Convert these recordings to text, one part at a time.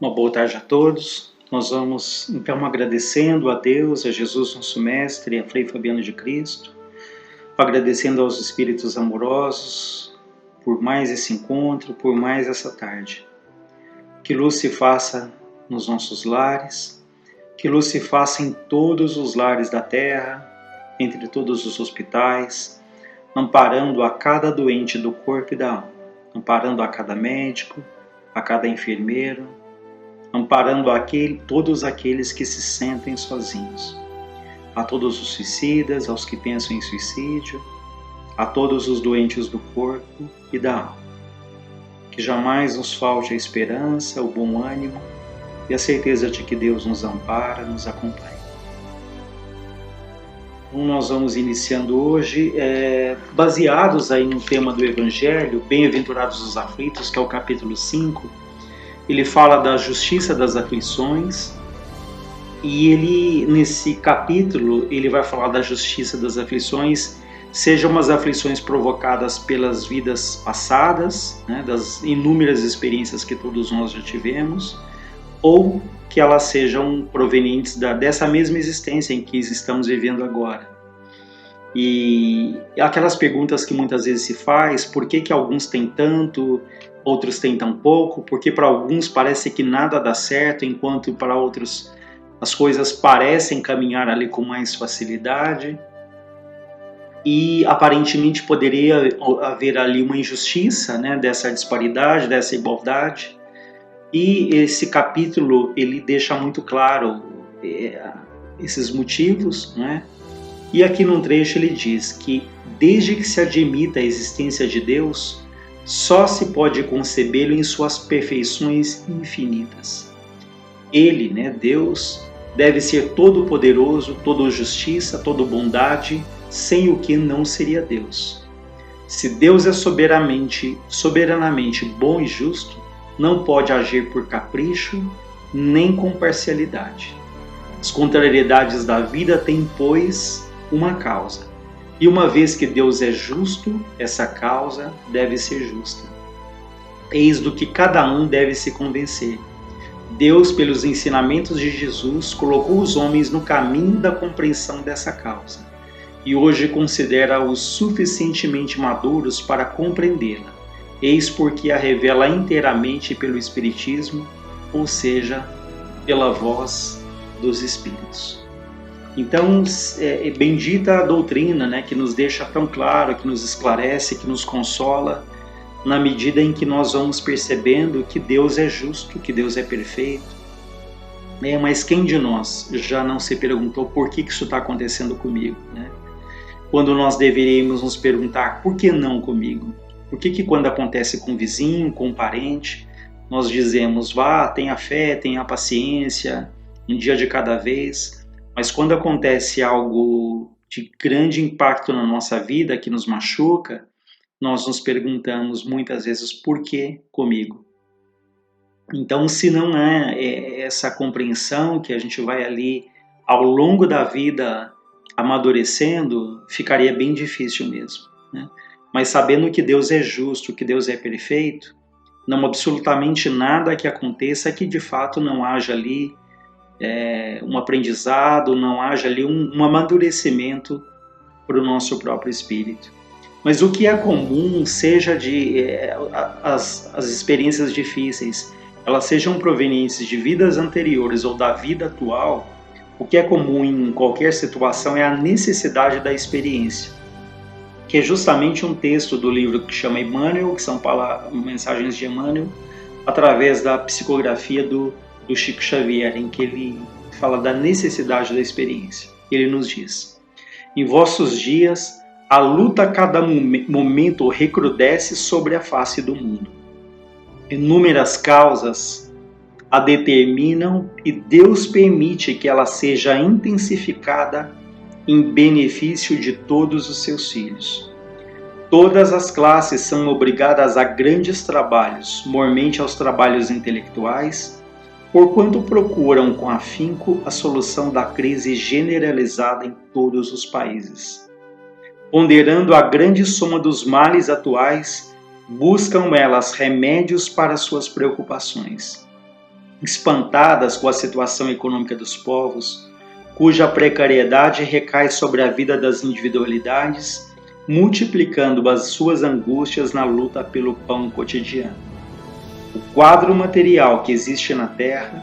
Uma boa tarde a todos. Nós vamos então agradecendo a Deus, a Jesus nosso Mestre, a Frei Fabiano de Cristo, agradecendo aos Espíritos amorosos por mais esse encontro, por mais essa tarde. Que luz se faça nos nossos lares, que luz se faça em todos os lares da terra, entre todos os hospitais, amparando a cada doente do corpo e da alma, amparando a cada médico, a cada enfermeiro, amparando todos aqueles que se sentem sozinhos, a todos os suicidas, aos que pensam em suicídio, a todos os doentes do corpo e da alma. Que jamais nos falte a esperança, o bom ânimo e a certeza de que Deus nos ampara, nos acompanha. Então, nós vamos iniciando hoje, baseados aí no tema do Evangelho, Bem-aventurados os aflitos, que é o capítulo 5, ele fala da justiça das aflições, e ele, nesse capítulo, ele vai falar da justiça das aflições, sejam as aflições provocadas pelas vidas passadas, né, das inúmeras experiências que todos nós já tivemos, ou que elas sejam provenientes dessa mesma existência em que estamos vivendo agora. E aquelas perguntas que muitas vezes se faz, por que alguns têm tanto, outros têm tão pouco, porque para alguns parece que nada dá certo, enquanto para outros as coisas parecem caminhar ali com mais facilidade. E aparentemente poderia haver ali uma injustiça, né, dessa disparidade, dessa igualdade. E esse capítulo ele deixa muito claro esses motivos, né? E aqui num trecho ele diz que desde que se admita a existência de Deus, só se pode concebê-lo em suas perfeições infinitas. Ele, né, Deus, deve ser todo-poderoso, todo justiça, todo bondade, sem o que não seria Deus. Se Deus é soberanamente bom e justo, não pode agir por capricho, nem com parcialidade. As contrariedades da vida têm, pois, uma causa. E uma vez que Deus é justo, essa causa deve ser justa. Eis do que cada um deve se convencer. Deus, pelos ensinamentos de Jesus, colocou os homens no caminho da compreensão dessa causa, e hoje considera-os suficientemente maduros para compreendê-la. Eis porque a revela inteiramente pelo Espiritismo, ou seja, pela voz dos Espíritos. Então, bendita a doutrina, né, que nos deixa tão claro, que nos esclarece, que nos consola, na medida em que nós vamos percebendo que Deus é justo, que Deus é perfeito. Mas quem de nós já não se perguntou por que isso está acontecendo comigo, né? Quando nós deveríamos nos perguntar por que não comigo? Por que quando acontece com um vizinho, com um parente, nós dizemos, vá, tenha fé, tenha paciência, um dia de cada vez. Mas quando acontece algo de grande impacto na nossa vida, que nos machuca, nós nos perguntamos muitas vezes, por que comigo? Então, se não é essa compreensão que a gente vai ali ao longo da vida amadurecendo, ficaria bem difícil mesmo, né? Mas sabendo que Deus é justo, que Deus é perfeito, não absolutamente nada que aconteça que de fato não haja ali um aprendizado, não haja ali um amadurecimento para o nosso próprio espírito. Mas o que é comum, seja as experiências difíceis, elas sejam provenientes de vidas anteriores ou da vida atual, o que é comum em qualquer situação é a necessidade da experiência, que é justamente um texto do livro que chama Emmanuel, que são mensagens de Emmanuel, através da psicografia do Chico Xavier, em que ele fala da necessidade da experiência. Ele nos diz, em vossos dias, a luta a cada momento recrudesce sobre a face do mundo. Inúmeras causas a determinam e Deus permite que ela seja intensificada em benefício de todos os seus filhos. Todas as classes são obrigadas a grandes trabalhos, mormente aos trabalhos intelectuais, porquanto procuram com afinco a solução da crise generalizada em todos os países. Ponderando a grande soma dos males atuais, buscam elas remédios para suas preocupações. espantadas com a situação econômica dos povos, cuja precariedade recai sobre a vida das individualidades, multiplicando as suas angústias na luta pelo pão cotidiano. O quadro material que existe na Terra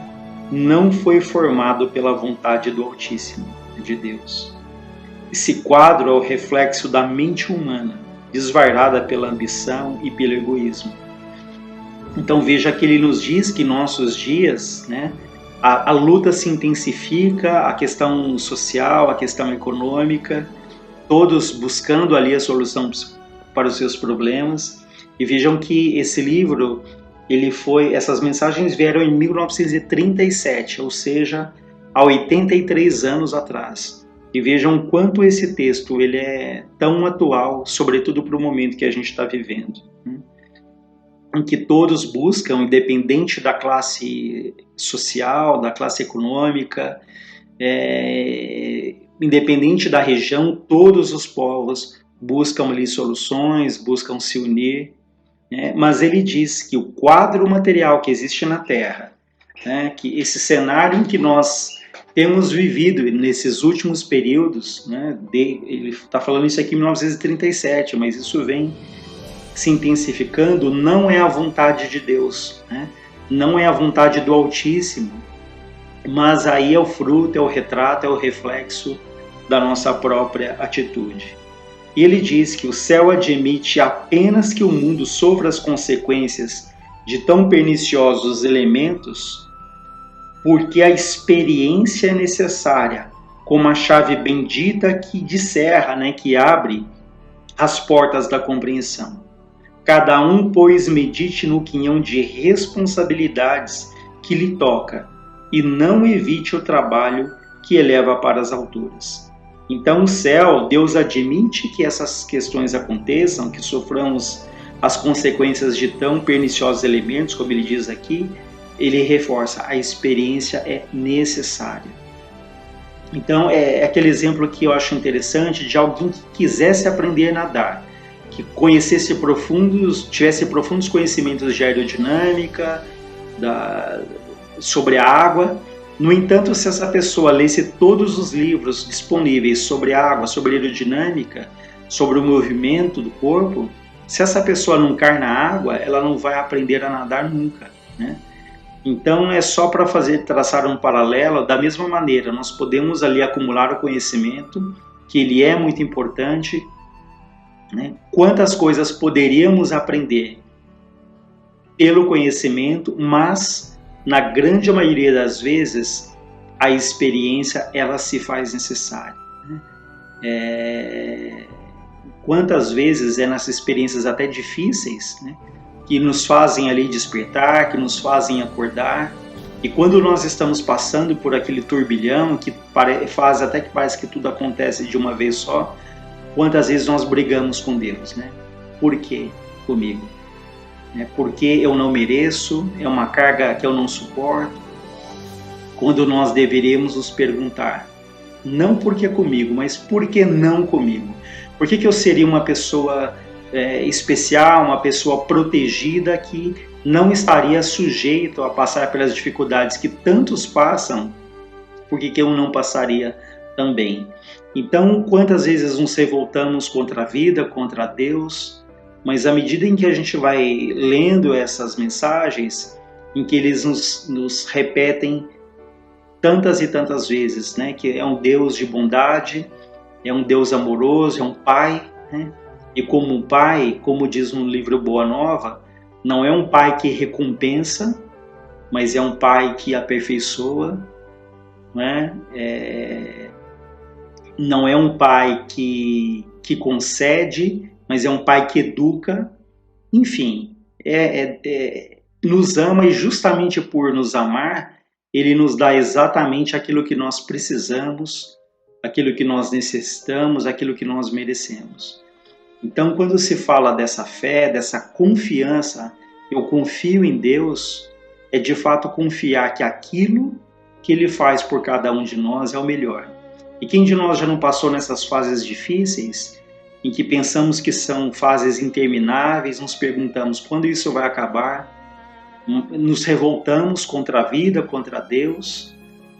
não foi formado pela vontade do Altíssimo, de Deus. Esse quadro é o reflexo da mente humana, desvairada pela ambição e pelo egoísmo. Então veja que ele nos diz que em nossos dias, né, a luta se intensifica, a questão social, a questão econômica, todos buscando ali a solução para os seus problemas. E vejam que esse livro, essas mensagens vieram em 1937, ou seja, há 83 anos atrás. E vejam quanto esse texto ele é tão atual, sobretudo para o momento que a gente está vivendo, né? Em que todos buscam, independente da classe social, da classe econômica, independente da região, todos os povos buscam ali soluções, buscam se unir, né? Mas ele diz que o quadro material que existe na Terra, né, que esse cenário em que nós temos vivido nesses últimos períodos, né, ele está falando isso aqui em 1937, mas isso vem se intensificando, não é a vontade de Deus, né? Não é a vontade do Altíssimo, mas aí é o fruto, é o retrato, é o reflexo da nossa própria atitude. E ele diz que o céu admite apenas que o mundo sofra as consequências de tão perniciosos elementos, porque a experiência é necessária, como a chave bendita que descerra, né, que abre as portas da compreensão. Cada um, pois, medite no quinhão de responsabilidades que lhe toca e não evite o trabalho que eleva para as alturas. Então, o céu, Deus admite que essas questões aconteçam, que soframos as consequências de tão perniciosos elementos, como ele diz aqui. Ele reforça, a experiência é necessária. Então, é aquele exemplo que eu acho interessante de alguém que quisesse aprender a nadar, que tivesse profundos conhecimentos de aerodinâmica, sobre a água. No entanto, se essa pessoa lesse todos os livros disponíveis sobre a água, sobre aerodinâmica, sobre o movimento do corpo, se essa pessoa não cair na água, ela não vai aprender a nadar nunca, né? Então é só para traçar um paralelo. Da mesma maneira, nós podemos ali acumular o conhecimento, que ele é muito importante, né? Quantas coisas poderíamos aprender pelo conhecimento, mas na grande maioria das vezes a experiência ela se faz necessária, né? Quantas vezes é nessas experiências até difíceis, né, que nos fazem ali despertar, que nos fazem acordar. E quando nós estamos passando por aquele turbilhão que faz até que parece que tudo acontece de uma vez só, quantas vezes nós brigamos com Deus, né? Por quê comigo? Porque eu não mereço, é uma carga que eu não suporto. Quando nós deveríamos nos perguntar, não porque comigo, mas por que não comigo? Por que eu seria uma pessoa especial, uma pessoa protegida que não estaria sujeito a passar pelas dificuldades que tantos passam? Por que eu não passaria também? Então, quantas vezes nos revoltamos contra a vida, contra Deus, mas à medida em que a gente vai lendo essas mensagens, em que eles nos repetem tantas e tantas vezes, né, que é um Deus de bondade, é um Deus amoroso, é um Pai, né? E como um Pai, como diz no livro Boa Nova, não é um Pai que recompensa, mas é um Pai que aperfeiçoa, né? Não é um Pai que concede, mas é um Pai que educa. Enfim, nos ama, e justamente por nos amar, Ele nos dá exatamente aquilo que nós precisamos, aquilo que nós necessitamos, aquilo que nós merecemos. Então, quando se fala dessa fé, dessa confiança, eu confio em Deus, é de fato confiar que aquilo que Ele faz por cada um de nós é o melhor. E quem de nós já não passou nessas fases difíceis, em que pensamos que são fases intermináveis, nos perguntamos quando isso vai acabar, nos revoltamos contra a vida, contra Deus,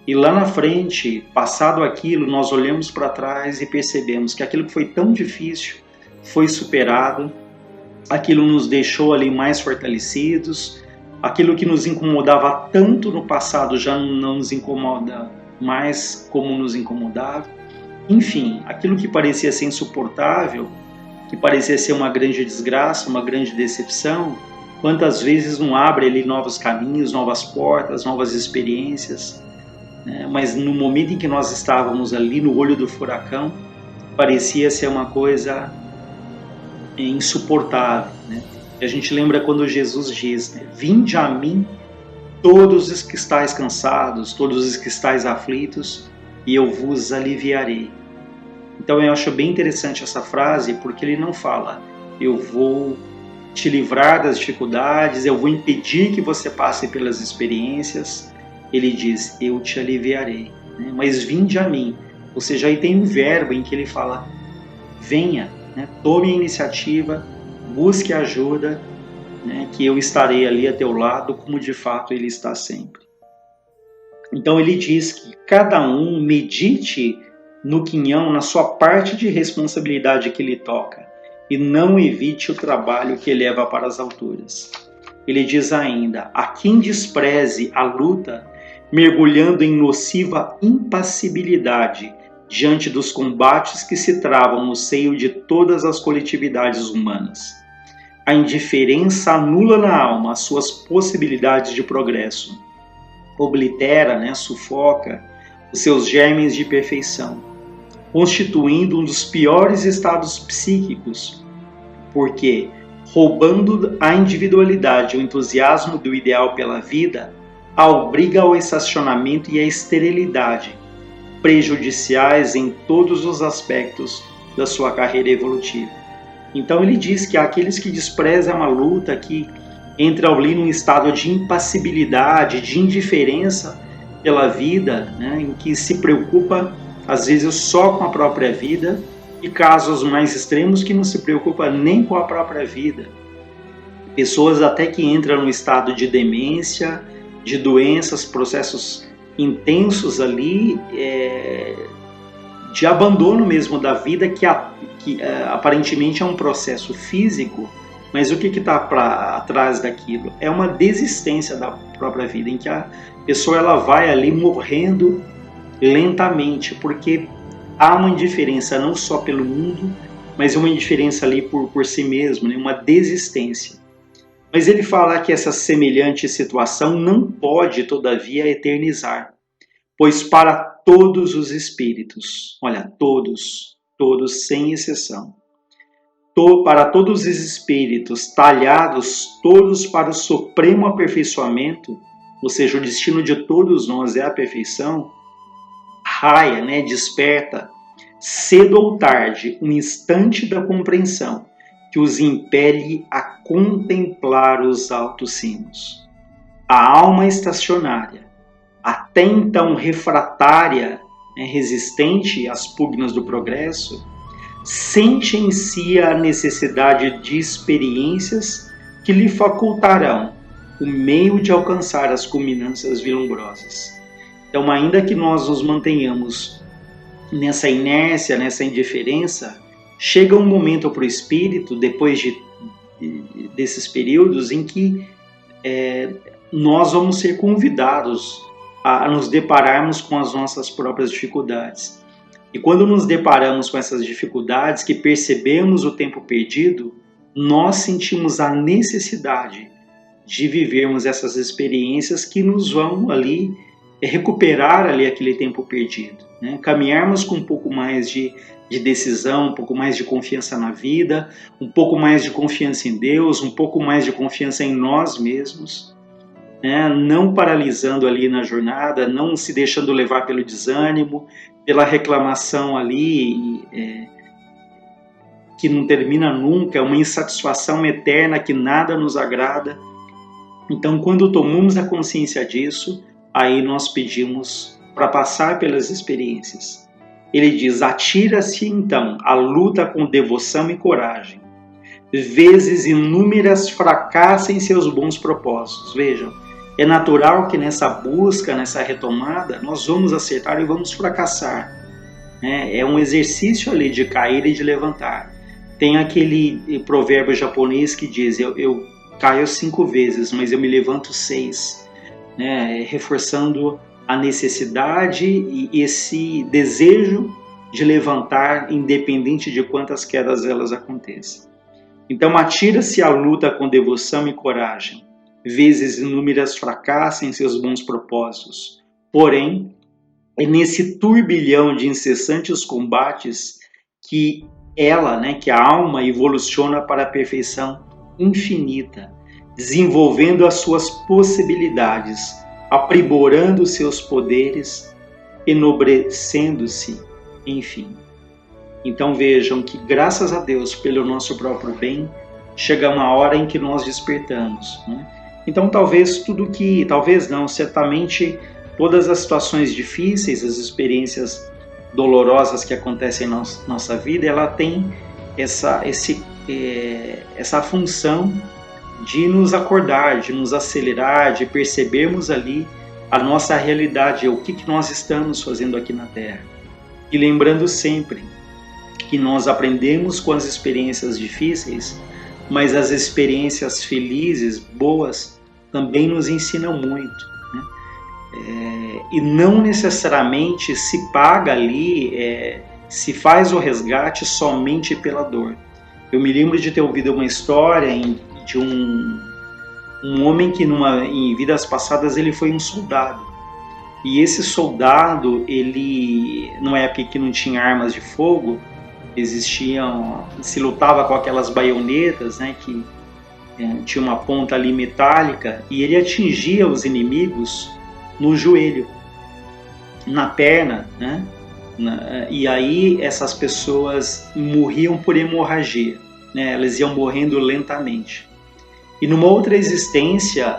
e lá na frente, passado aquilo, nós olhamos para trás e percebemos que aquilo que foi tão difícil foi superado, aquilo nos deixou ali mais fortalecidos, aquilo que nos incomodava tanto no passado já não nos incomoda mais como nos incomodava. Enfim, aquilo que parecia ser insuportável, que parecia ser uma grande desgraça, uma grande decepção, quantas vezes não abre ali novos caminhos, novas portas, novas experiências, né? Mas no momento em que nós estávamos ali no olho do furacão, parecia ser uma coisa insuportável, né? E a gente lembra quando Jesus diz, né, vinde a mim todos os que estáis cansados, todos os que estáis aflitos, e eu vos aliviarei. Então eu acho bem interessante essa frase, porque ele não fala, eu vou te livrar das dificuldades, eu vou impedir que você passe pelas experiências. Ele diz, eu te aliviarei, né? Mas vinde a mim. Ou seja, aí tem um verbo em que ele fala, venha, né? Tome a iniciativa, busque ajuda, né? Que eu estarei ali a teu lado, como de fato ele está sempre. Então ele diz que cada um medite no quinhão, na sua parte de responsabilidade que lhe toca, e não evite o trabalho que eleva para as alturas. Ele diz ainda, a quem despreze a luta, mergulhando em nociva impassibilidade diante dos combates que se travam no seio de todas as coletividades humanas. A indiferença anula na alma as suas possibilidades de progresso, oblitera, né, sufoca os seus germes de perfeição, constituindo um dos piores estados psíquicos, porque, roubando a individualidade e o entusiasmo do ideal pela vida, a obriga ao estacionamento e à esterilidade, prejudiciais em todos os aspectos da sua carreira evolutiva. Então ele diz que aqueles que desprezam a luta, que entram ali num estado de impassibilidade, de indiferença pela vida, né, em que se preocupa às vezes só com a própria vida, e casos mais extremos que não se preocupa nem com a própria vida. Pessoas até que entram no estado de demência, de doenças, processos intensos ali, de abandono mesmo da vida, que aparentemente é um processo físico, mas o que está atrás daquilo? É uma desistência da própria vida, em que a pessoa ela vai ali morrendo lentamente, porque há uma indiferença não só pelo mundo, mas uma indiferença ali por si mesmo, né? Uma desistência. Mas ele fala que essa semelhante situação não pode, todavia, eternizar, pois para todos os espíritos, olha, todos sem exceção, para todos os espíritos talhados, todos para o supremo aperfeiçoamento, ou seja, o destino de todos nós é a perfeição, raia, né, desperta, cedo ou tarde, um instante da compreensão que os impele a contemplar os altos cimos. A alma estacionária, até então refratária, resistente às pugnas do progresso, sente em si a necessidade de experiências que lhe facultarão o meio de alcançar as culminâncias vislumbrosas. Então, ainda que nós nos mantenhamos nessa inércia, nessa indiferença, chega um momento para o espírito, depois desses períodos, em que nós vamos ser convidados a nos depararmos com as nossas próprias dificuldades. E quando nos deparamos com essas dificuldades, que percebemos o tempo perdido, nós sentimos a necessidade de vivermos essas experiências que nos vão ali recuperar ali aquele tempo perdido, né? Caminharmos com um pouco mais de decisão, um pouco mais de confiança na vida, um pouco mais de confiança em Deus, um pouco mais de confiança em nós mesmos, né? Não paralisando ali na jornada, não se deixando levar pelo desânimo, pela reclamação ali, que não termina nunca, uma insatisfação eterna que nada nos agrada. Então, quando tomamos a consciência disso, aí nós pedimos para passar pelas experiências. Ele diz, atira-se então à luta com devoção e coragem, vezes inúmeras fracassa em seus bons propósitos. Vejam, é natural que nessa busca, nessa retomada, nós vamos acertar e vamos fracassar. É um exercício ali de cair e de levantar. Tem aquele provérbio japonês que diz, eu caio 5 vezes, mas eu me levanto 6, né? Reforçando a necessidade e esse desejo de levantar, independente de quantas quedas elas aconteçam. Então, atira-se à luta com devoção e coragem, vezes inúmeras fracassa em seus bons propósitos. Porém, é nesse turbilhão de incessantes combates que que a alma evoluciona para a perfeição infinita, desenvolvendo as suas possibilidades, aprimorando seus poderes, enobrecendo-se, enfim. Então vejam que, graças a Deus, pelo nosso próprio bem, chega uma hora em que nós despertamos, né? Então certamente todas as situações difíceis, as experiências dolorosas que acontecem em nossa vida, ela tem essa função de nos acordar, de nos acelerar, de percebermos ali a nossa realidade, o que nós estamos fazendo aqui na Terra. E lembrando sempre que nós aprendemos com as experiências difíceis, mas as experiências felizes, boas, também nos ensinam muito, né? E não necessariamente se paga ali, se faz o resgate somente pela dor. Eu me lembro de ter ouvido uma história de um homem que em vidas passadas ele foi um soldado. E esse soldado, ele, numa época que não tinha armas de fogo, se lutava com aquelas baionetas, né, que tinha uma ponta ali metálica, e ele atingia os inimigos no joelho, na perna, né? E aí essas pessoas morriam por hemorragia, né? Elas iam morrendo lentamente. E numa outra existência,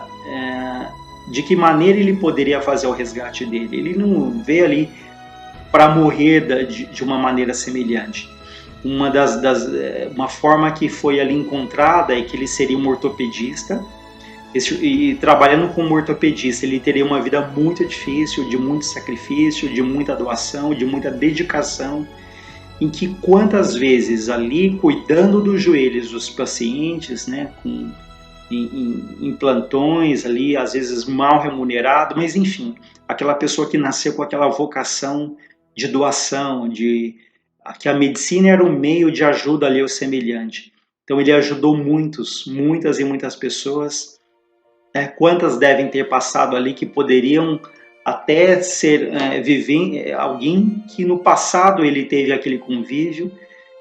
de que maneira ele poderia fazer o resgate dele? Ele não veio ali para morrer de uma maneira semelhante. Uma forma que foi ali encontrada é que ele seria um ortopedista, e trabalhando como ortopedista ele teria uma vida muito difícil, de muito sacrifício, de muita doação, de muita dedicação, em que quantas vezes ali cuidando dos joelhos dos pacientes, né, em plantões ali, às vezes mal remunerado, mas enfim, aquela pessoa que nasceu com aquela vocação de doação, que a medicina era um meio de ajuda ali ao semelhante. Então ele ajudou muitas e muitas pessoas. Quantas devem ter passado ali que poderiam até viver alguém que no passado ele teve aquele convívio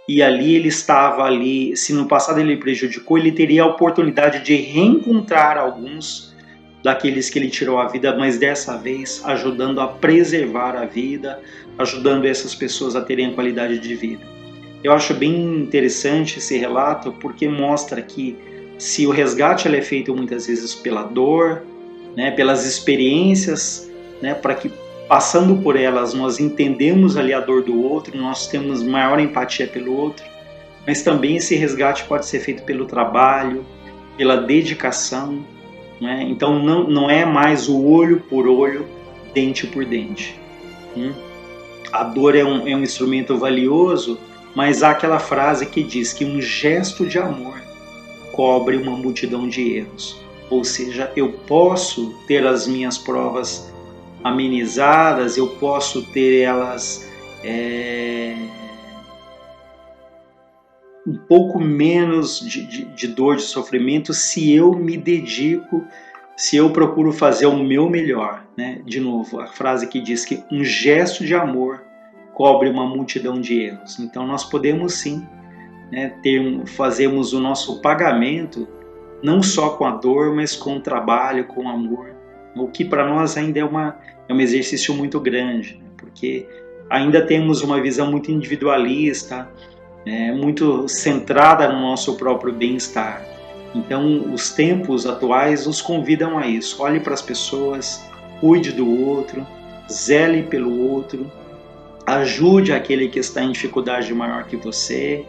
e ali ele estava ali, se no passado ele prejudicou, ele teria a oportunidade de reencontrar alguns daqueles que ele tirou a vida, mas dessa vez ajudando a preservar a vida, ajudando essas pessoas a terem qualidade de vida. Eu acho bem interessante esse relato porque mostra que se o resgate é feito muitas vezes pela dor, né, pelas experiências, né, para que passando por elas nós entendemos ali a dor do outro, nós temos maior empatia pelo outro, mas também esse resgate pode ser feito pelo trabalho, pela dedicação, né? Então não é mais o olho por olho, dente por dente. A dor é um instrumento valioso, mas há aquela frase que diz que um gesto de amor cobre uma multidão de erros. Ou seja, eu posso ter as minhas provas amenizadas, eu posso ter elas um pouco menos de dor, de sofrimento, se eu me dedico, se eu procuro fazer o meu melhor, né? De novo, a frase que diz que um gesto de amor cobre uma multidão de erros. Então nós podemos sim, né, fazermos o nosso pagamento não só com a dor, mas com o trabalho, com o amor, o que para nós ainda é um exercício muito grande, né? Porque ainda temos uma visão muito individualista, muito centrada no nosso próprio bem-estar. Então os tempos atuais nos convidam a isso. Olhe para as pessoas, cuide do outro, zele pelo outro, ajude aquele que está em dificuldade maior que você,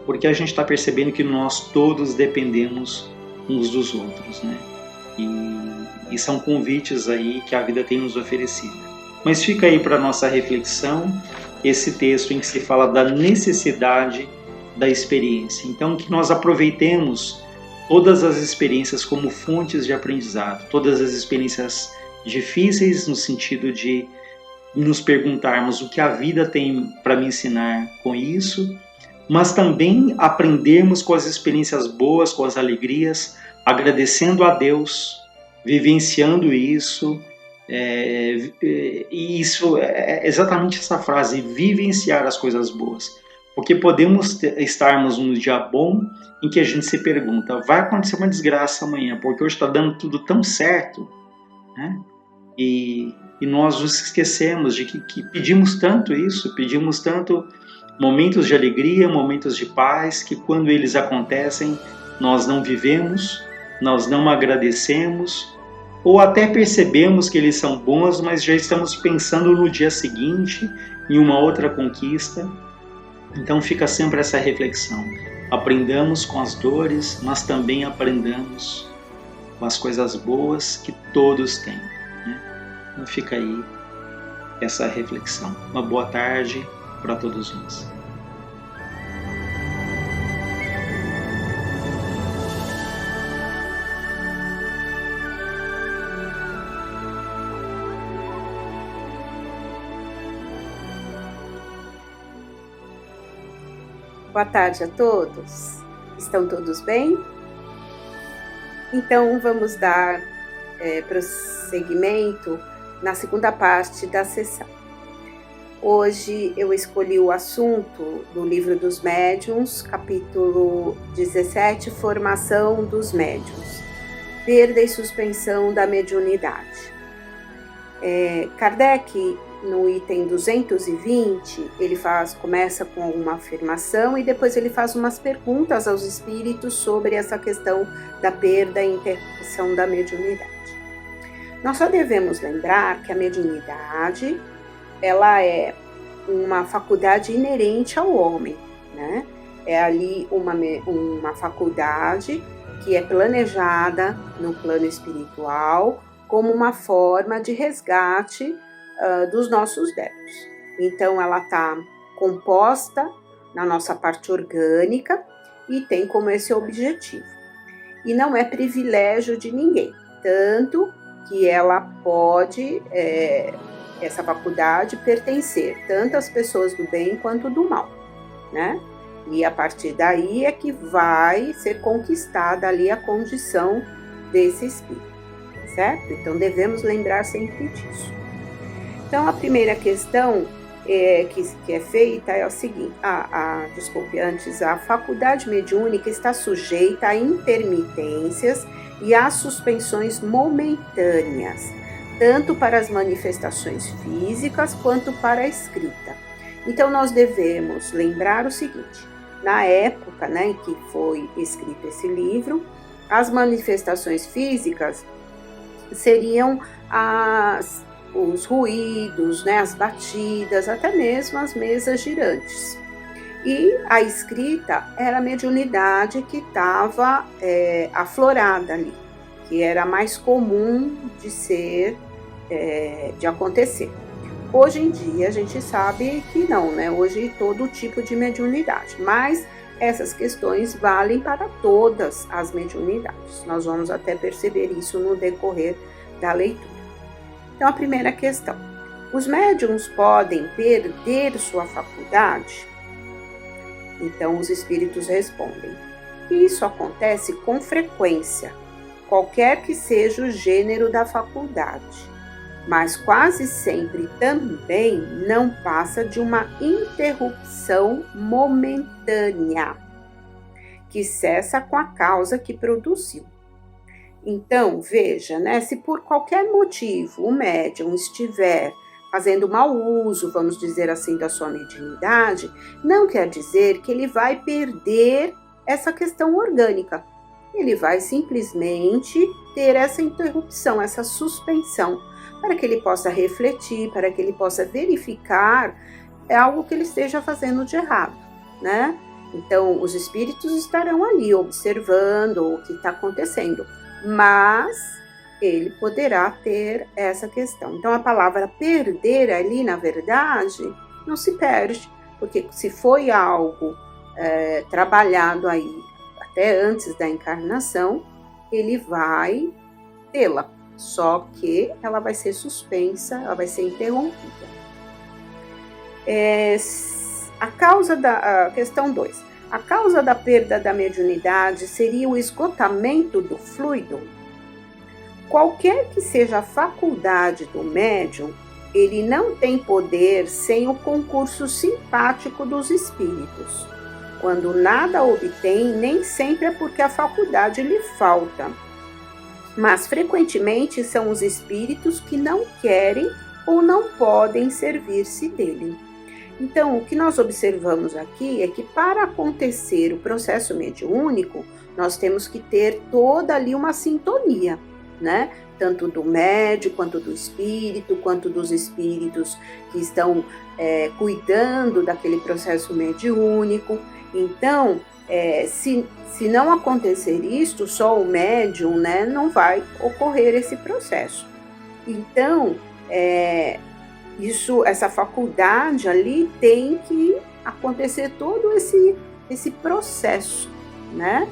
porque a gente está percebendo que nós todos dependemos uns dos outros, né? E são convites aí que a vida tem nos oferecido. Mas fica aí para nossa reflexão esse texto em que se fala da necessidade da experiência. Então, que nós aproveitemos todas as experiências como fontes de aprendizado, todas as experiências difíceis no sentido de nos perguntarmos o que a vida tem para me ensinar com isso, mas também aprendermos com as experiências boas, com as alegrias, agradecendo a Deus, vivenciando isso. E isso é exatamente essa frase, vivenciar as coisas boas. Porque podemos estarmos num dia bom em que a gente se pergunta, vai acontecer uma desgraça amanhã, porque hoje está dando tudo tão certo, né? E nós nos esquecemos de que pedimos tanto isso, pedimos tanto momentos de alegria, momentos de paz, que quando eles acontecem, nós não vivemos, nós não agradecemos, ou até percebemos que eles são bons, mas já estamos pensando no dia seguinte, em uma outra conquista. Então fica sempre essa reflexão. Aprendamos com as dores, mas também aprendamos com as coisas boas que todos têm, né? Então fica aí essa reflexão. Uma boa tarde para todos nós. Boa tarde a todos. Estão todos bem? Então vamos dar prosseguimento na segunda parte da sessão. Hoje eu escolhi o assunto do Livro dos Médiuns, capítulo 17, Formação dos Médiuns, Perda e Suspensão da Mediunidade. Kardec, no item 220, ele começa com uma afirmação e depois ele faz umas perguntas aos espíritos sobre essa questão da perda e interrupção da mediunidade. Nós só devemos lembrar que a mediunidade, ela é uma faculdade inerente ao homem, né? É ali uma faculdade que é planejada no plano espiritual como uma forma de resgate dos nossos débitos. Então ela está composta na nossa parte orgânica e tem como esse objetivo. E não é privilégio de ninguém, tanto que ela pode, essa faculdade, pertencer tanto às pessoas do bem quanto do mal, né? E a partir daí é que vai ser conquistada ali a condição desse espírito, certo? Então devemos lembrar sempre disso. Então, a primeira questão que é feita é o seguinte: a faculdade mediúnica está sujeita a intermitências e a suspensões momentâneas, tanto para as manifestações físicas quanto para a escrita. Então, nós devemos lembrar o seguinte: na época, né, em que foi escrito esse livro, as manifestações físicas seriam os ruídos, né, as batidas, até mesmo as mesas girantes. E a escrita era a mediunidade que estava aflorada ali, que era mais comum de acontecer. Hoje em dia a gente sabe que não, né? Hoje todo tipo de mediunidade, mas essas questões valem para todas as mediunidades. Nós vamos até perceber isso no decorrer da leitura. Então, a primeira questão: os médiuns podem perder sua faculdade? Então, os espíritos respondem: isso acontece com frequência, qualquer que seja o gênero da faculdade, mas quase sempre também não passa de uma interrupção momentânea, que cessa com a causa que produziu. Então, veja, né, se por qualquer motivo o médium estiver fazendo mau uso, vamos dizer assim, da sua mediunidade, não quer dizer que ele vai perder essa questão orgânica. Ele vai simplesmente ter essa interrupção, essa suspensão, para que ele possa refletir, para que ele possa verificar algo que ele esteja fazendo de errado, né? Então, os espíritos estarão ali observando o que está acontecendo, mas ele poderá ter essa questão. Então, a palavra perder ali, na verdade, não se perde, porque se foi algo trabalhado aí até antes da encarnação, ele vai tê-la, só que ela vai ser suspensa, ela vai ser interrompida. A questão 2. A causa da perda da mediunidade seria o esgotamento do fluido? Qualquer que seja a faculdade do médium, ele não tem poder sem o concurso simpático dos espíritos. Quando nada obtém, nem sempre é porque a faculdade lhe falta, mas frequentemente são os espíritos que não querem ou não podem servir-se dele. Então, o que nós observamos aqui é que para acontecer o processo mediúnico, nós temos que ter toda ali uma sintonia, né? Tanto do médium, quanto do espírito, quanto dos espíritos que estão cuidando daquele processo mediúnico. Então, se não acontecer isto, só o médium, né, não vai ocorrer esse processo. Então, essa faculdade ali tem que acontecer todo esse processo, né?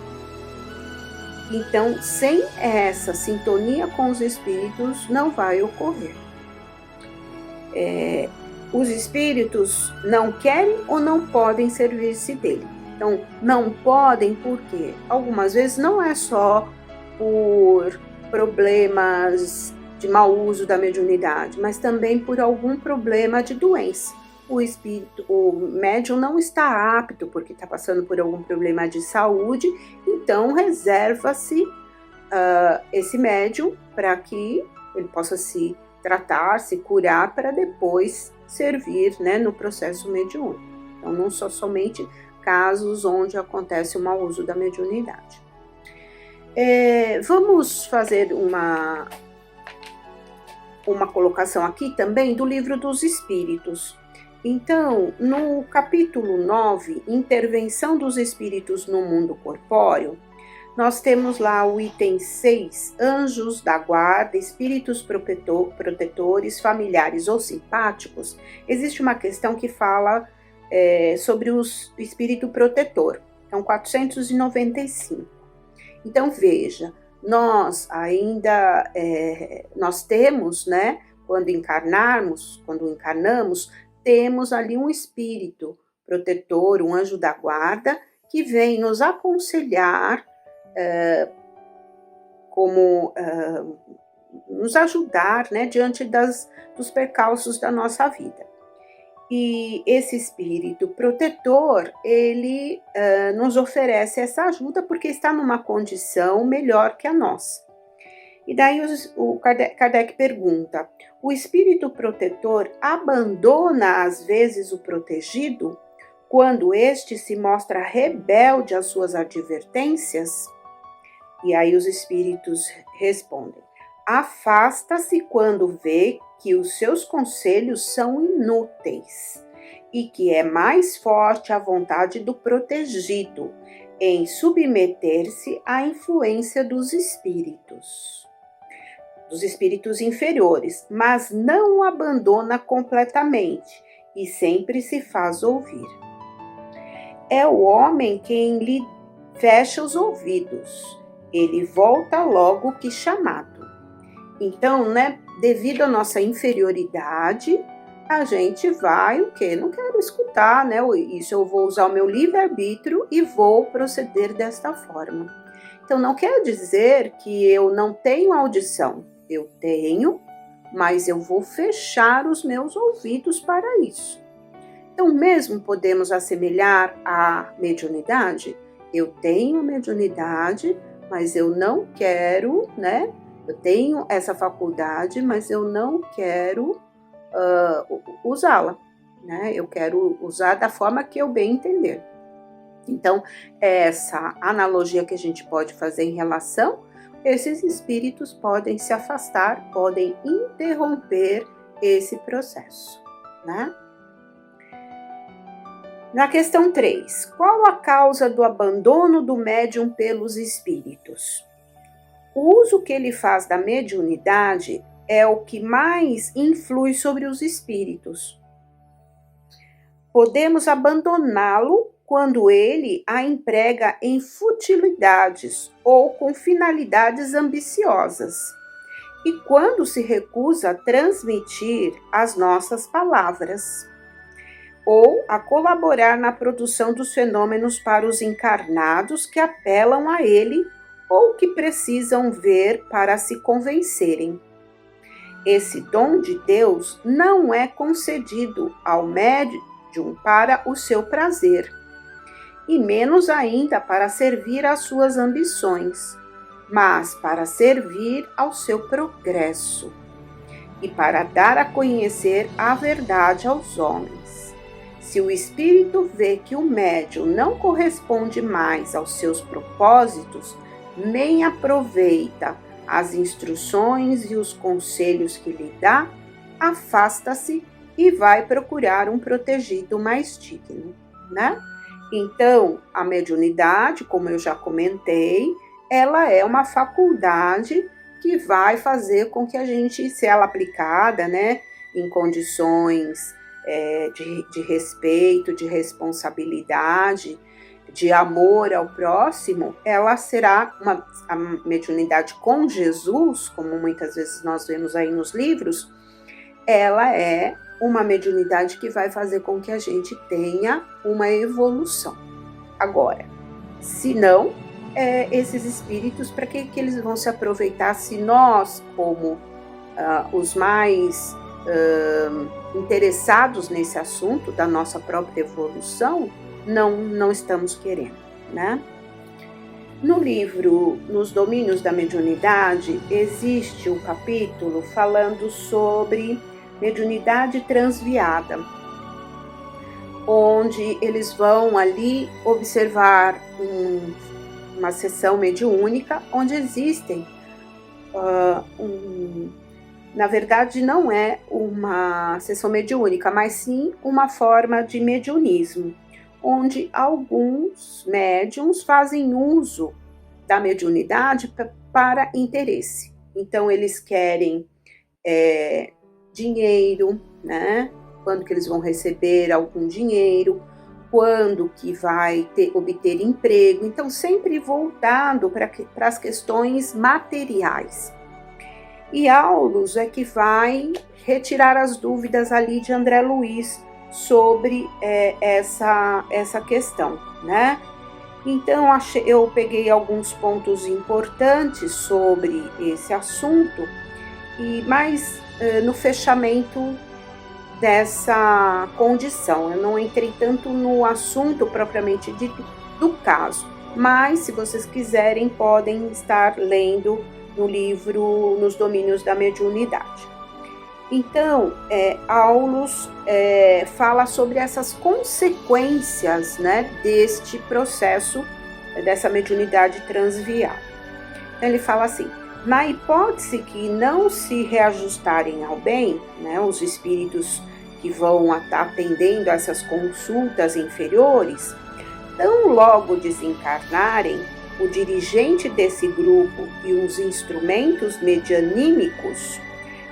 Então, sem essa sintonia com os espíritos, não vai ocorrer. Os espíritos não querem ou não podem servir-se dele. Então, não podem porque algumas vezes não é só por problemas de mau uso da mediunidade, mas também por algum problema de doença. O médium não está apto porque está passando por algum problema de saúde, então reserva-se esse médium para que ele possa se tratar, se curar, para depois servir, né, no processo mediúnico. Então, não são somente casos onde acontece o mau uso da mediunidade. Vamos fazer uma colocação aqui também do Livro dos Espíritos. Então, no capítulo 9, Intervenção dos Espíritos no Mundo Corpóreo, nós temos lá o item 6, Anjos da Guarda, Espíritos Protetores, Familiares ou Simpáticos. Existe uma questão que fala sobre o Espírito Protetor, então 495. Então, veja, nós temos, né, quando encarnamos, temos ali um espírito protetor, um anjo da guarda, que vem nos aconselhar, nos ajudar, né, diante dos percalços da nossa vida. E esse espírito protetor, ele nos oferece essa ajuda porque está numa condição melhor que a nossa. E daí o Kardec pergunta, o espírito protetor abandona às vezes o protegido quando este se mostra rebelde às suas advertências? E aí os espíritos respondem, afasta-se quando vê que os seus conselhos são inúteis e que é mais forte a vontade do protegido em submeter-se à influência dos espíritos inferiores, mas não o abandona completamente e sempre se faz ouvir. É o homem quem lhe fecha os ouvidos, ele volta logo que chamado. Então, né, devido à nossa inferioridade, a gente vai, não quero escutar, né, isso eu vou usar o meu livre-arbítrio e vou proceder desta forma. Então, não quer dizer que eu não tenho audição, eu tenho, mas eu vou fechar os meus ouvidos para isso. Então, mesmo podemos assemelhar à mediunidade, eu tenho mediunidade, mas eu não quero, né, eu tenho essa faculdade, mas eu não quero usá-la, né? Eu quero usar da forma que eu bem entender. Então, essa analogia que a gente pode fazer em relação, esses espíritos podem se afastar, podem interromper esse processo, né? Na questão 3, qual a causa do abandono do médium pelos espíritos? O uso que ele faz da mediunidade é o que mais influi sobre os espíritos. Podemos abandoná-lo quando ele a emprega em futilidades ou com finalidades ambiciosas, e quando se recusa a transmitir as nossas palavras, ou a colaborar na produção dos fenômenos para os encarnados que apelam a ele ou que precisam ver para se convencerem. Esse dom de Deus não é concedido ao médium para o seu prazer, e menos ainda para servir às suas ambições, mas para servir ao seu progresso e para dar a conhecer a verdade aos homens. Se o espírito vê que o médium não corresponde mais aos seus propósitos, nem aproveita as instruções e os conselhos que lhe dá, afasta-se e vai procurar um protegido mais digno, né? Então, a mediunidade, como eu já comentei, ela é uma faculdade que vai fazer com que a gente, se ela aplicada, né, em condições de respeito, de responsabilidade, de amor ao próximo, ela será a mediunidade com Jesus, como muitas vezes nós vemos aí nos livros, ela é uma mediunidade que vai fazer com que a gente tenha uma evolução. Agora, se não, esses espíritos, para que eles vão se aproveitar se nós, como os mais interessados nesse assunto da nossa própria evolução, não estamos querendo, né? No livro Nos Domínios da Mediunidade, existe um capítulo falando sobre mediunidade transviada, onde eles vão ali observar uma sessão mediúnica, onde existem, na verdade não é uma sessão mediúnica, mas sim uma forma de mediunismo, onde alguns médiums fazem uso da mediunidade para interesse. Então eles querem dinheiro, né? Quando que eles vão receber algum dinheiro, quando que vai obter emprego. Então sempre voltado para as questões materiais. E Aulus é que vai retirar as dúvidas ali de André Luiz sobre essa questão, né? Então eu peguei alguns pontos importantes sobre esse assunto, mas no fechamento dessa condição. Eu não entrei tanto no assunto propriamente dito do caso, mas se vocês quiserem podem estar lendo no livro Nos Domínios da Mediunidade. Então, Aulus fala sobre essas consequências, né, deste processo, dessa mediunidade transviada. Então, ele fala assim: na hipótese que não se reajustarem ao bem, né, os espíritos que vão estar atendendo a essas consultas inferiores, tão logo desencarnarem, o dirigente desse grupo e os instrumentos medianímicos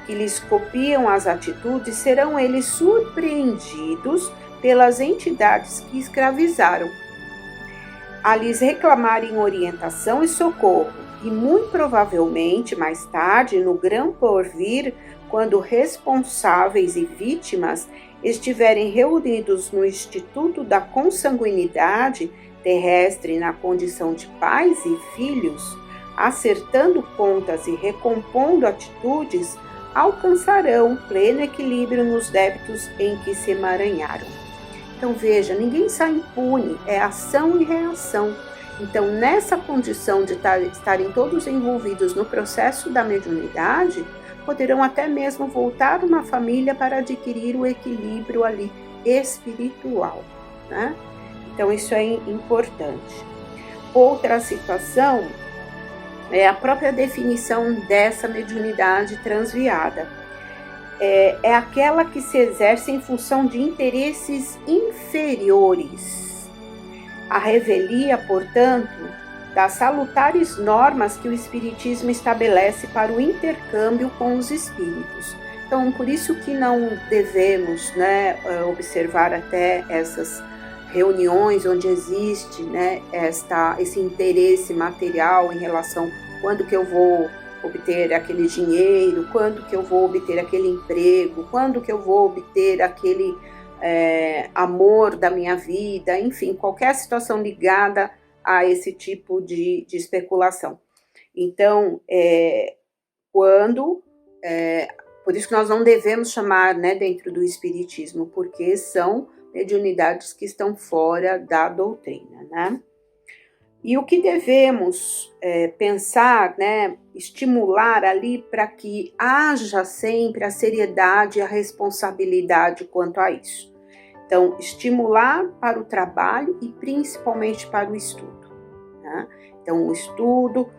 que lhes copiam as atitudes serão eles surpreendidos pelas entidades que escravizaram, a lhes reclamarem orientação e socorro, e muito provavelmente mais tarde, no grão porvir, quando responsáveis e vítimas estiverem reunidos no Instituto da Consanguinidade terrestre na condição de pais e filhos, acertando contas e recompondo atitudes, alcançarão pleno equilíbrio nos débitos em que se emaranharam. Então veja, ninguém sai impune, é ação e reação. Então nessa condição de estarem todos envolvidos no processo da mediunidade, poderão até mesmo voltar uma família para adquirir o equilíbrio ali espiritual, né? Então isso é importante. Outra situação é a própria definição dessa mediunidade transviada. é aquela que se exerce em função de interesses inferiores. A revelia, portanto, das salutares normas que o Espiritismo estabelece para o intercâmbio com os espíritos. Então, por isso que não devemos, observar até essas reuniões onde existe, esse interesse material em relação a quando que eu vou obter aquele dinheiro, quando que eu vou obter aquele emprego, quando que eu vou obter aquele amor da minha vida, enfim, qualquer situação ligada a esse tipo de especulação. Então, por isso que nós não devemos chamar, dentro do Espiritismo, porque são mediunidades que estão fora da doutrina, E o que devemos pensar, estimular ali para que haja sempre a seriedade e a responsabilidade quanto a isso. Então, estimular para o trabalho e principalmente para o estudo. Então, o estudo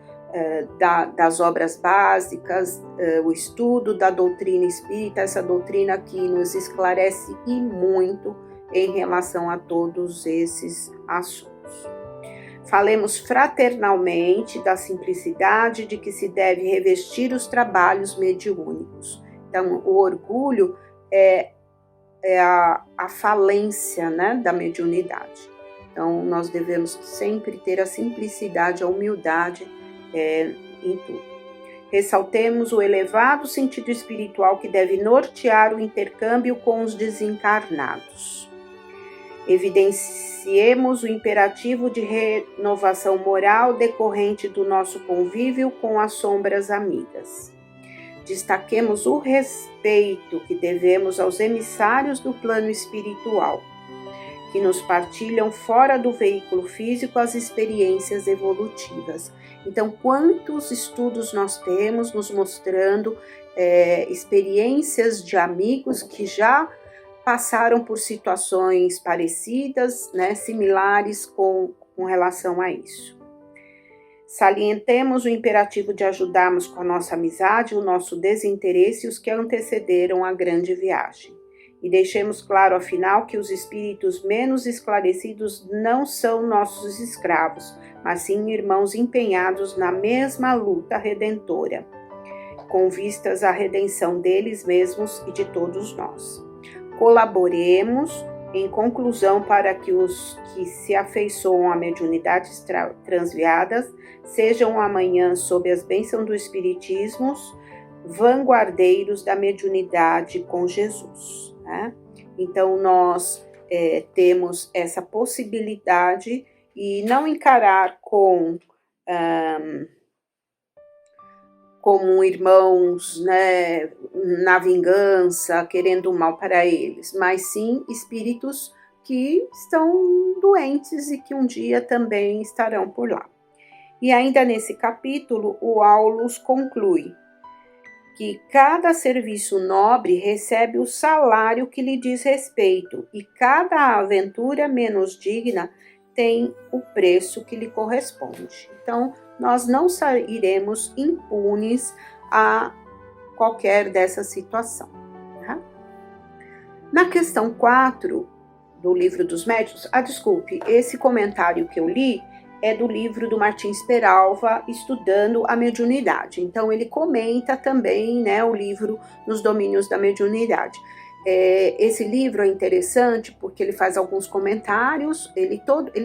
das obras básicas, o estudo da doutrina espírita, essa doutrina que nos esclarece e muito em relação a todos esses assuntos. Falemos fraternalmente da simplicidade de que se deve revestir os trabalhos mediúnicos. Então, o orgulho é a falência, da mediunidade. Então, nós devemos sempre ter a simplicidade, a humildade em tudo. Ressaltemos o elevado sentido espiritual que deve nortear o intercâmbio com os desencarnados. Evidenciemos o imperativo de renovação moral decorrente do nosso convívio com as sombras amigas. Destaquemos o respeito que devemos aos emissários do plano espiritual, que nos partilham fora do veículo físico as experiências evolutivas. Então, quantos estudos nós temos nos mostrando experiências de amigos que já passaram por situações parecidas, similares com relação a isso. Salientemos o imperativo de ajudarmos com a nossa amizade, o nosso desinteresse e os que antecederam a grande viagem. E deixemos claro, afinal, que os espíritos menos esclarecidos não são nossos escravos, mas sim irmãos empenhados na mesma luta redentora, com vistas à redenção deles mesmos e de todos nós. Colaboremos, em conclusão, para que os que se afeiçoam a mediunidades transviadas sejam amanhã, sob as bênçãos do Espiritismo, vanguardeiros da mediunidade com Jesus. Então, nós temos essa possibilidade e não encarar como irmãos, na vingança, querendo o mal para eles, mas sim espíritos que estão doentes e que um dia também estarão por lá. E ainda nesse capítulo, o Aulus conclui que cada serviço nobre recebe o salário que lhe diz respeito e cada aventura menos digna tem o preço que lhe corresponde. Então, nós não sairemos impunes a qualquer dessa situação. Na questão 4 do Livro dos Médiuns, esse comentário que eu li é do livro do Martins Peralva, Estudando a Mediunidade. Então, ele comenta também, o livro Nos Domínios da Mediunidade. Esse livro é interessante porque ele faz alguns comentários, ele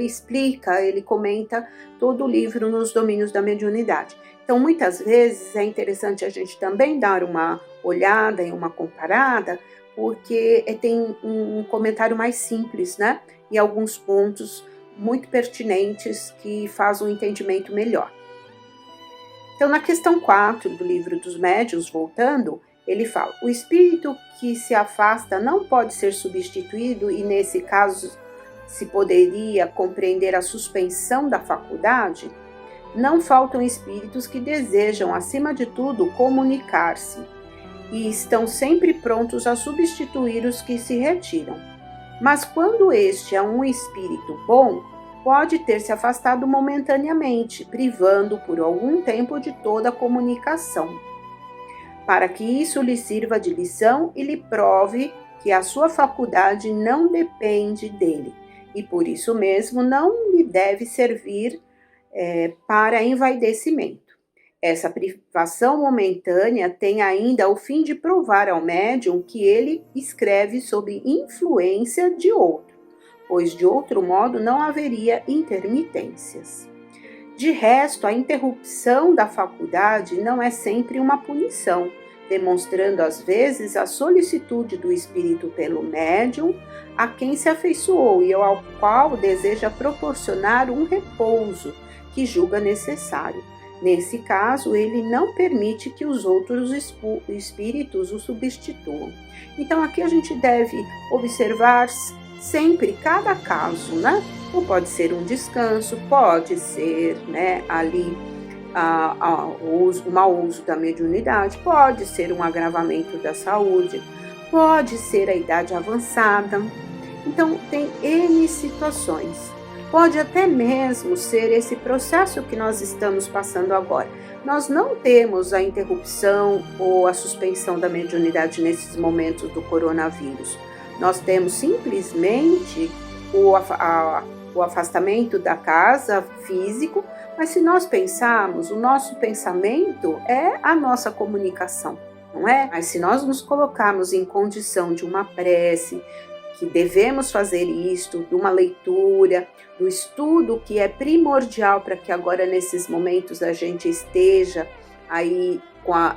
explica, ele comenta todo o livro Nos Domínios da Mediunidade. Então, muitas vezes é interessante a gente também dar uma olhada e uma comparada, porque tem um comentário mais simples, e alguns pontos muito pertinentes que fazem um entendimento melhor. Então, na questão 4 do Livro dos Médiuns, voltando, ele fala: o espírito que se afasta não pode ser substituído e, nesse caso, se poderia compreender a suspensão da faculdade. Não faltam espíritos que desejam, acima de tudo, comunicar-se e estão sempre prontos a substituir os que se retiram. Mas quando este é um espírito bom, pode ter se afastado momentaneamente, privando por algum tempo de toda a comunicação. para que isso lhe sirva de lição e lhe prove que a sua faculdade não depende dele, e por isso mesmo não lhe deve servir para envaidecimento. Essa privação momentânea tem ainda o fim de provar ao médium que ele escreve sob influência de outro, pois de outro modo não haveria intermitências. De resto, a interrupção da faculdade não é sempre uma punição, demonstrando às vezes a solicitude do espírito pelo médium a quem se afeiçoou e ao qual deseja proporcionar um repouso que julga necessário. Nesse caso, ele não permite que os outros espíritos o substituam. Então, aqui a gente deve observar sempre cada caso, né? Ou pode ser um descanso, pode ser, né, ali o mau uso da mediunidade, pode ser um agravamento da saúde, pode ser a idade avançada. Então, tem N situações. Pode até mesmo ser esse processo que nós estamos passando agora. Nós não temos a interrupção ou a suspensão da mediunidade nesses momentos do coronavírus. Nós temos simplesmente o afastamento da casa físico, mas se nós pensarmos, o nosso pensamento é a nossa comunicação, não é? Mas se nós nos colocarmos em condição de uma prece, que devemos fazer isto, de uma leitura, do estudo que é primordial para que agora nesses momentos a gente esteja aí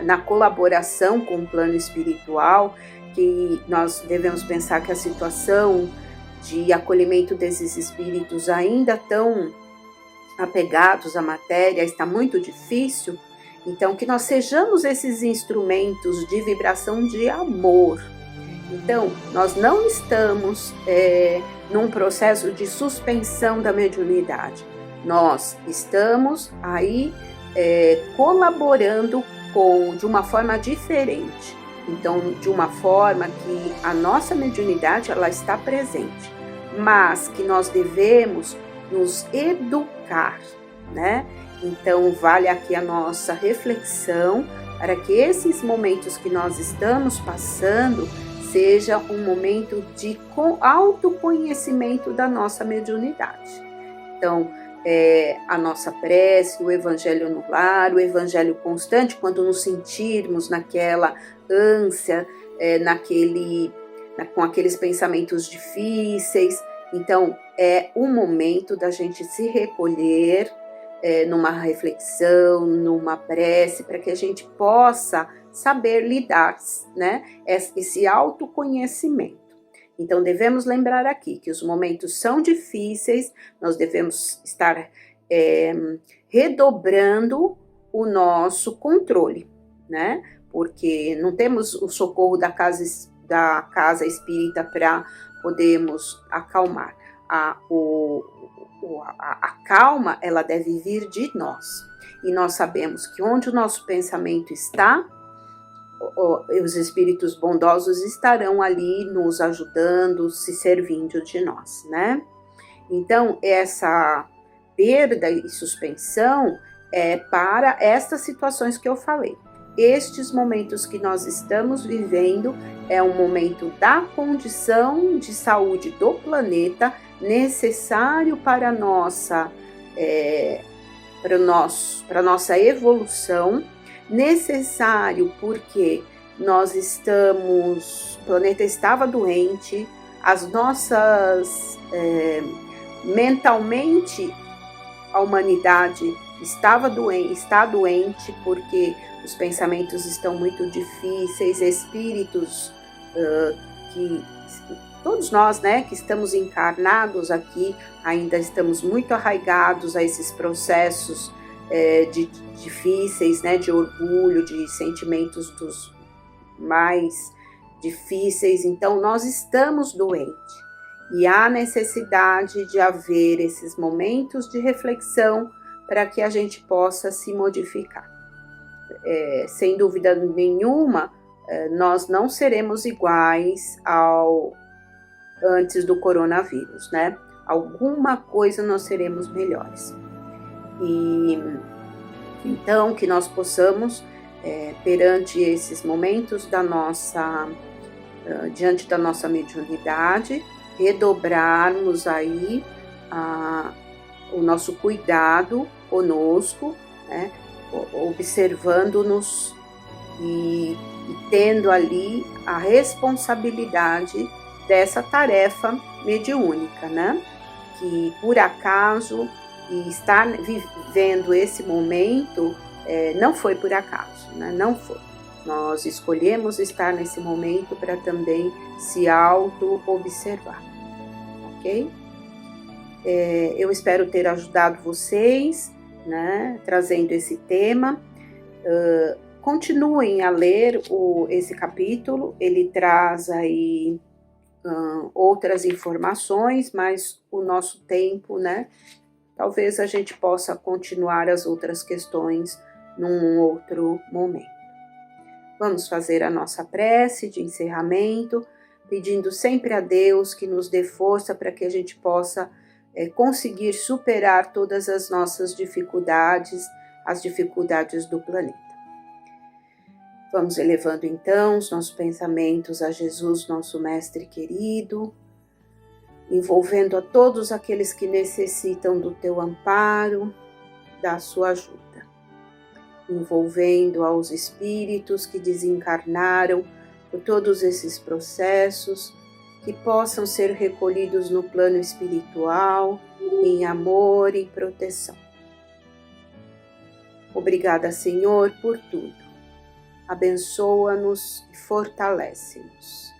na colaboração com o plano espiritual, que nós devemos pensar que a situação de acolhimento desses espíritos ainda tão apegados à matéria está muito difícil, então que nós sejamos esses instrumentos de vibração de amor. Então, nós não estamos num processo de suspensão da mediunidade. Nós estamos aí colaborando de uma forma diferente. Então, de uma forma que a nossa mediunidade ela está presente, mas que nós devemos nos educar, né? Então, vale aqui a nossa reflexão para que esses momentos que nós estamos passando seja um momento de autoconhecimento da nossa mediunidade. Então, a nossa prece, o evangelho no lar, o evangelho constante, quando nos sentirmos naquela ânsia, com aqueles pensamentos difíceis. Então, é o momento da gente se recolher numa reflexão, numa prece, para que a gente possa saber lidar, né? Esse autoconhecimento. Então, devemos lembrar aqui que os momentos são difíceis, nós devemos estar redobrando o nosso controle, né? Porque não temos o socorro da casa espírita para podermos acalmar. A calma, ela deve vir de nós. E nós sabemos que onde o nosso pensamento está, os espíritos bondosos estarão ali nos ajudando, se servindo de nós, né? Então, essa perda e suspensão é para estas situações que eu falei. Estes momentos que nós estamos vivendo é um momento da condição de saúde do planeta necessário para a nossa evolução, necessário porque o planeta estava doente, mentalmente a humanidade está doente porque os pensamentos estão muito difíceis, espíritos que todos nós, né, que estamos encarnados aqui, ainda estamos muito arraigados a esses processos difíceis, né, de orgulho, de sentimentos dos mais difíceis. Então, nós estamos doentes e há necessidade de haver esses momentos de reflexão para que a gente possa se modificar. Sem dúvida nenhuma, nós não seremos iguais ao antes do coronavírus, né? Alguma coisa nós seremos melhores. E então que nós possamos perante esses momentos diante da nossa mediunidade, redobrarmos aí o nosso cuidado conosco, né, observando-nos e tendo ali a responsabilidade dessa tarefa mediúnica, né? Que por acaso estar vivendo esse momento não foi por acaso, né? Não foi. Nós escolhemos estar nesse momento para também se auto-observar, ok? Eu espero ter ajudado vocês, né, trazendo esse tema. Continuem a ler esse capítulo, ele traz aí outras informações, mas o nosso tempo, né, talvez a gente possa continuar as outras questões num outro momento. Vamos fazer a nossa prece de encerramento, pedindo sempre a Deus que nos dê força para que a gente possa conseguir superar todas as nossas dificuldades, as dificuldades do planeta. Vamos elevando então os nossos pensamentos a Jesus, nosso Mestre querido, envolvendo a todos aqueles que necessitam do teu amparo, da sua ajuda, envolvendo aos espíritos que desencarnaram por todos esses processos, que possam ser recolhidos no plano espiritual, em amor e proteção. Obrigada, Senhor, por tudo. Abençoa-nos e fortalece-nos.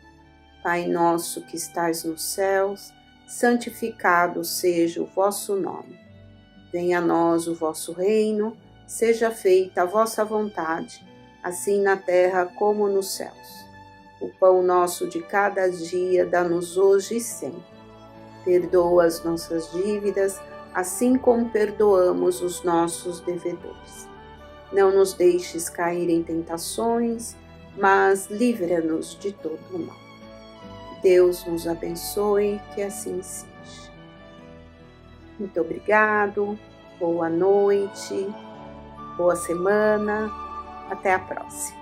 Pai nosso que estais nos céus, santificado seja o vosso nome. Venha a nós o vosso reino, seja feita a vossa vontade, assim na terra como nos céus. O pão nosso de cada dia dá-nos hoje e sempre. Perdoa as nossas dívidas, assim como perdoamos os nossos devedores. Não nos deixes cair em tentações, mas livra-nos de todo o mal. Deus nos abençoe, que assim seja. Muito obrigado, boa noite, boa semana, até a próxima.